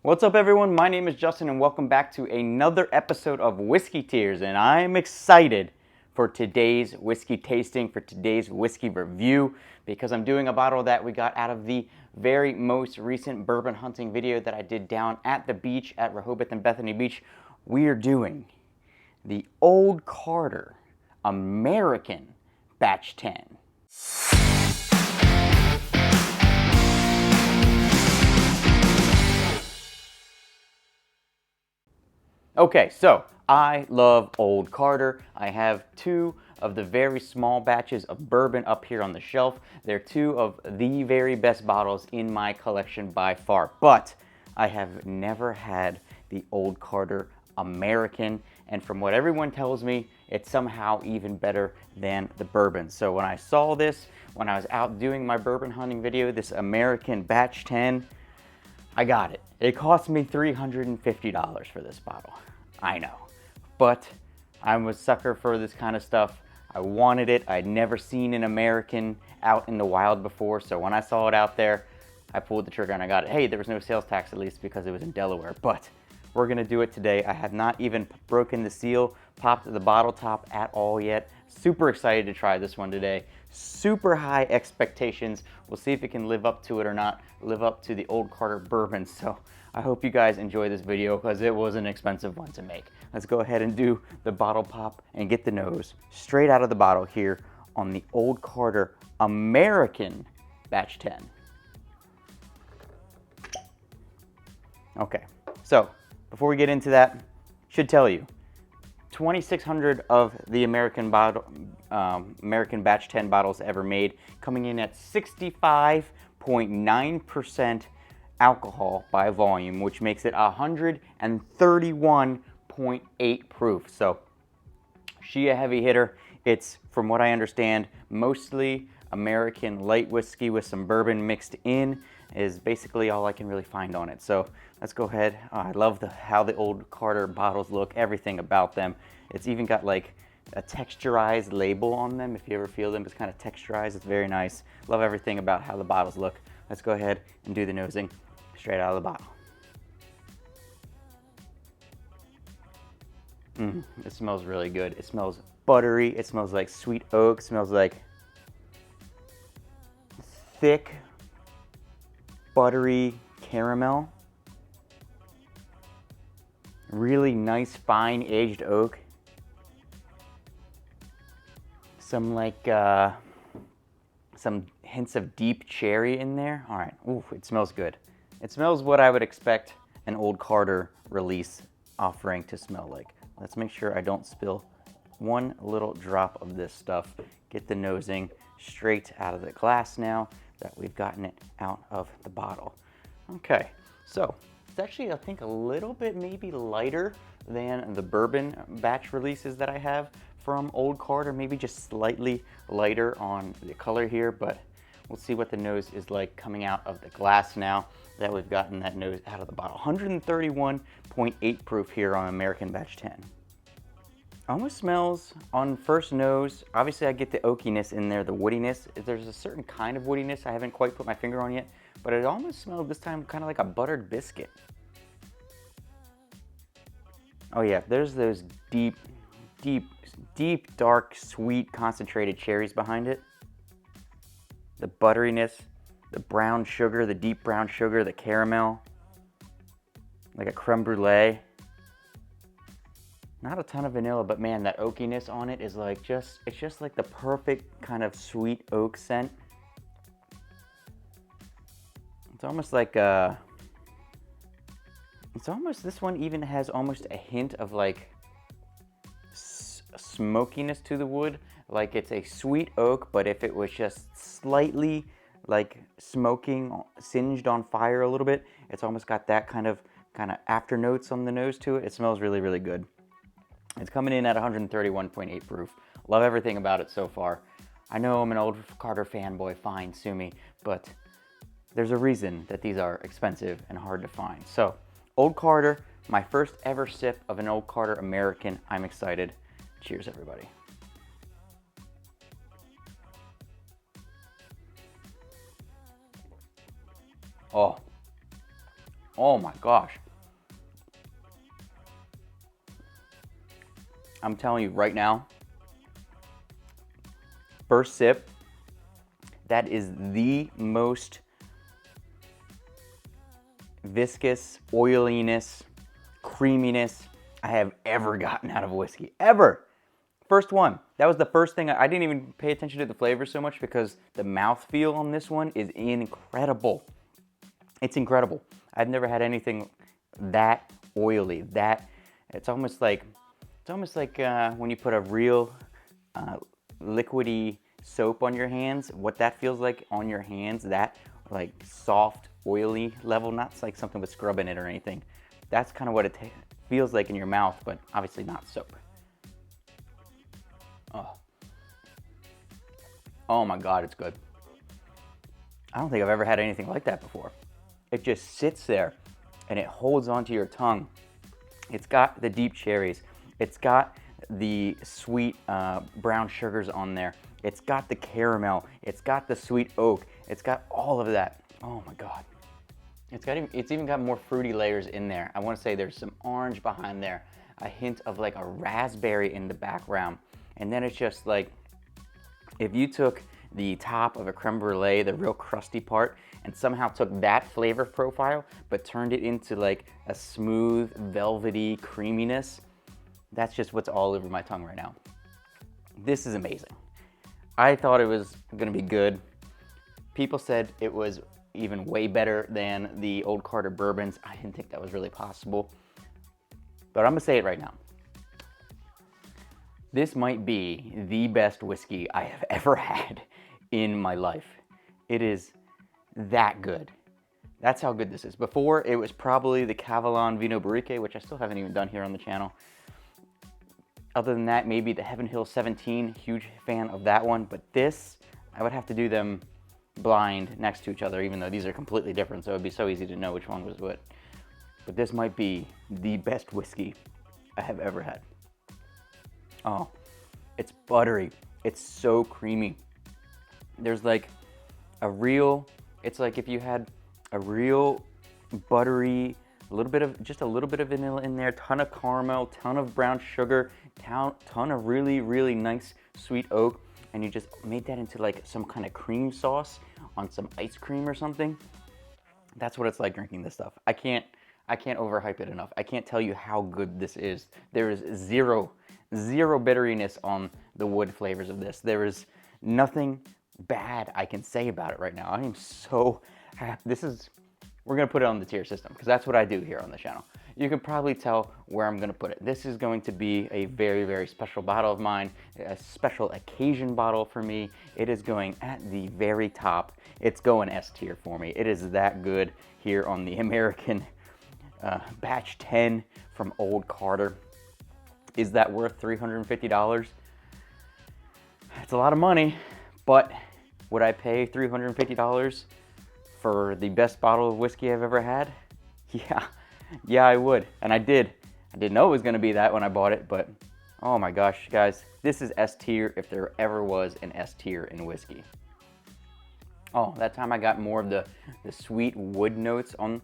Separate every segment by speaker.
Speaker 1: What's up, everyone? My name is Justin, and welcome back to another episode of Whiskey Tears. And I'm excited for today's whiskey tasting, for today's whiskey review, because I'm doing a bottle that we got out of the very most recent bourbon hunting video that I did down at the beach at Rehoboth and Bethany Beach. We are doing the Old Carter American Batch 10. Okay, so I love Old Carter. I have two of the very small batches of bourbon up here on the shelf. They're two of the very best bottles in my collection by far, but I have never had the Old Carter American, and from what everyone tells me, it's somehow even better than the bourbon. So when I saw this, when I was out doing my bourbon hunting video, this American Batch 10, I got it. It cost me $350 for this bottle. I know, but I'm a sucker for this kind of stuff. I wanted it. I'd never seen an American out in the wild before, so when I saw it out there, I pulled the trigger and I got it. Hey, there was no sales tax, at least because it was in Delaware, but we're gonna do it today. I have not even broken the seal, popped the bottle top at all yet. Super excited to try this one today. Super high expectations. We'll see if it can live up to it or not, live up to the Old Carter bourbon. So I hope you guys enjoy this video because it was an expensive one to make. Let's go ahead and do the bottle pop and get the nose straight out of the bottle here on the Old Carter American Batch 10. Okay, so before we get into that, should tell you, 2,600 of the American Batch 10 bottles ever made, coming in at 65.9% alcohol by volume, which makes it 131.8 proof. So, she a heavy hitter. It's, from what I understand, mostly American light whiskey with some bourbon mixed in, is basically all I can really find on it. So let's go ahead. I love how the Old Carter bottles look, everything about them. It's even got like a texturized label on them. If you ever feel them, it's kind of texturized. It's very nice. Love everything about how the bottles look. Let's go ahead and do the nosing straight out of the bottle. It smells really good. It smells buttery. It smells like sweet oak. It smells like thick, buttery caramel. Really nice, fine aged oak. Some some hints of deep cherry in there. All right, ooh, it smells good. It smells what I would expect an Old Carter release offering to smell like. Let's make sure I don't spill one little drop of this stuff. Get the nosing straight out of the glass now that we've gotten it out of the bottle. Okay, so it's actually, I think, a little bit maybe lighter than the bourbon batch releases that I have from Old Carter, maybe just slightly lighter on the color here, but we'll see what the nose is like coming out of the glass now that we've gotten that nose out of the bottle. 131.8 proof here on American Batch 10. Almost smells on first nose. Obviously I get the oakiness in there, the woodiness. There's a certain kind of woodiness I haven't quite put my finger on yet, but it almost smelled this time kind of like a buttered biscuit. Oh yeah, there's those deep, dark, sweet, concentrated cherries behind it. The butteriness, the brown sugar, the deep brown sugar, the caramel, like a creme brulee. Not a ton of vanilla, but man, that oakiness on it is like it's just like the perfect kind of sweet oak scent. It's almost like this one even has almost a hint of like smokiness to the wood. Like it's a sweet oak, but if it was just slightly like smoking, singed on fire a little bit, it's almost got that kind of after notes on the nose to it. It smells really, really good. It's coming in at 131.8 proof. Love everything about it so far. I know I'm an Old Carter fanboy, fine, sue me, but there's a reason that these are expensive and hard to find. So, Old Carter, my first ever sip of an Old Carter American. I'm excited. Cheers, everybody. Oh, Oh my gosh. I'm telling you right now, first sip, that is the most viscous oiliness, creaminess I have ever gotten out of whiskey, ever. First one. That was the first thing. I didn't even pay attention to the flavor so much because the mouthfeel on this one is incredible. It's incredible. I've never had anything that oily. It's almost like when you put a real liquidy soap on your hands. What that feels like on your hands, that like soft, oily level, not like something with scrub in it or anything. That's kind of what it feels like in your mouth, but obviously not soap. Oh my God, it's good. I don't think I've ever had anything like that before. It just sits there and it holds onto your tongue. It's got the deep cherries. It's got the sweet brown sugars on there. It's got the caramel. It's got the sweet oak. It's got all of that. Oh my God. It's even got more fruity layers in there. I want to say there's some orange behind there, a hint of like a raspberry in the background. And then it's just like, if you took the top of a creme brulee, the real crusty part, and somehow took that flavor profile, but turned it into like a smooth, velvety creaminess, that's just what's all over my tongue right now. This is amazing. I thought it was gonna be good. People said it was even way better than the Old Carter Bourbons. I didn't think that was really possible, but I'm gonna say it right now. This might be the best whiskey I have ever had in my life. It is that good. That's how good this is. Before, it was probably the Cavallon Vino Barrique, which I still haven't even done here on the channel. Other than that, maybe the Heaven Hill 17, huge fan of that one. But this, I would have to do them blind next to each other, even though these are completely different, so it would be so easy to know which one was what. But this might be the best whiskey I have ever had. Oh, it's buttery. It's so creamy. There's like a real, it's like if you had a real buttery, just a little bit of vanilla in there, ton of caramel, ton of brown sugar, ton of really, really nice sweet oak, and you just made that into like some kind of cream sauce on some ice cream or something. That's what it's like drinking this stuff. I can't overhype it enough. I can't tell you how good this is. There is zero bitteriness on the wood flavors of this. There is nothing bad I can say about it right now. I am so happy. We're gonna put it on the tier system because that's what I do here on the channel. You can probably tell where I'm gonna put it. This is going to be a very, very special bottle of mine, a special occasion bottle for me. It is going at the very top. It's going S tier for me. It is that good here on the American Batch 10 from Old Carter. Is that worth $350? It's a lot of money, but would I pay $350 for the best bottle of whiskey I've ever had? Yeah, I would, and I did. I didn't know it was gonna be that when I bought it, but oh my gosh, guys, this is S tier if there ever was an S tier in whiskey. Oh, that time I got more of the sweet wood notes on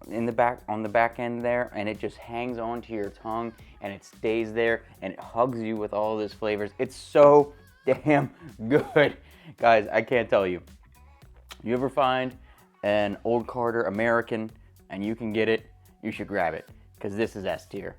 Speaker 1: the back end there, and it just hangs onto your tongue and it stays there and it hugs you with all those flavors. It's so damn good. Guys, I can't tell you. You ever find an Old Carter American and you can get it, you should grab it because this is S tier.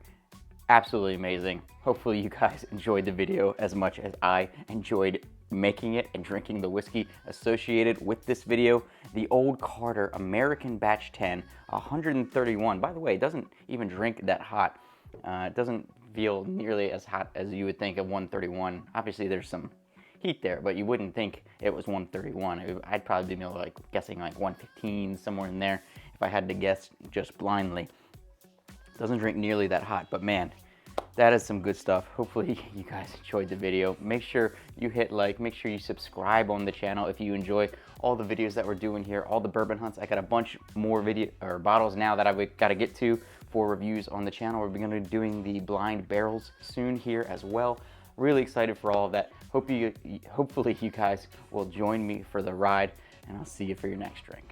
Speaker 1: Absolutely amazing. Hopefully you guys enjoyed the video as much as I enjoyed making it and drinking the whiskey associated with this video. The Old Carter American Batch 10, 131. By the way, it doesn't even drink that hot. It doesn't feel nearly as hot as you would think of 131. Obviously there's some heat there, but you wouldn't think it was 131. I'd probably be like guessing like 115, somewhere in there, if I had to guess just blindly. It doesn't drink nearly that hot, but man, that is some good stuff. Hopefully you guys enjoyed the video. Make sure you hit like, make sure you subscribe on the channel if you enjoy all the videos that we're doing here, all the bourbon hunts. I got a bunch more bottles now that I've got to get to for reviews on the channel. We're going to be doing the blind barrels soon here as well. Really excited for all of that. Hopefully you guys will join me for the ride, and I'll see you for your next drink.